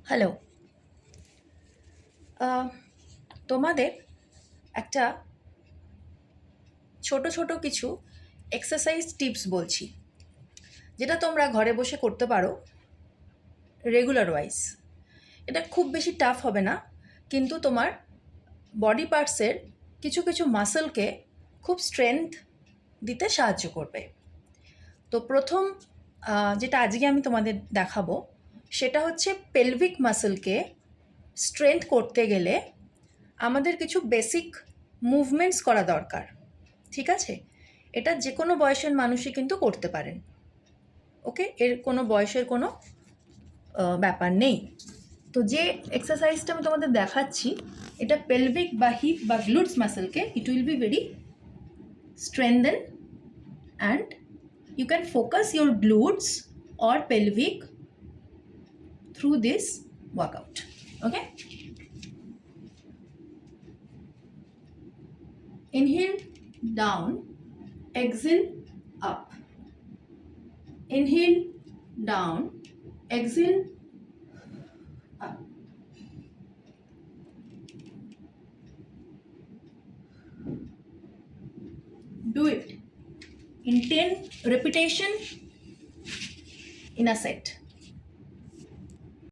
Hello. তোমাদের একটা ছোট ছোট কিছু এক্সারসাইজ টিপস বলছি, যেটা তোমরা ঘরে বসে করতে পারো রেগুলার ওয়াইজ। এটা খুব বেশি টাফ হবে না, কিন্তু তোমার বডি পার্টসের কিছু কিছু মাসলকে খুব স্ট্রেংথ দিতে সাহায্য করবে। তো প্রথম যেটা আজকে আমি তোমাদের দেখাবো সেটা হচ্ছে পেলভিক মাসলকে স্ট্রেংথ করতে গেলে আমাদের কিছু বেসিক মুভমেন্টস করা দরকার। ঠিক আছে, এটা যে কোনো বয়সের মানুষই কিন্তু করতে পারেন। ওকে, এর কোনো বয়সের কোনো ব্যাপার নেই। তো যে এক্সারসাইজটা আমি তোমাদের দেখাচ্ছি, এটা পেলভিক বা হিপ বা গ্লুটস মাসলকে it will be very strengthen and you can focus your glutes or pelvic through this workout. Okay, inhale down, exhale up, inhale down, exhale up. Do it in 10 repetition in a set.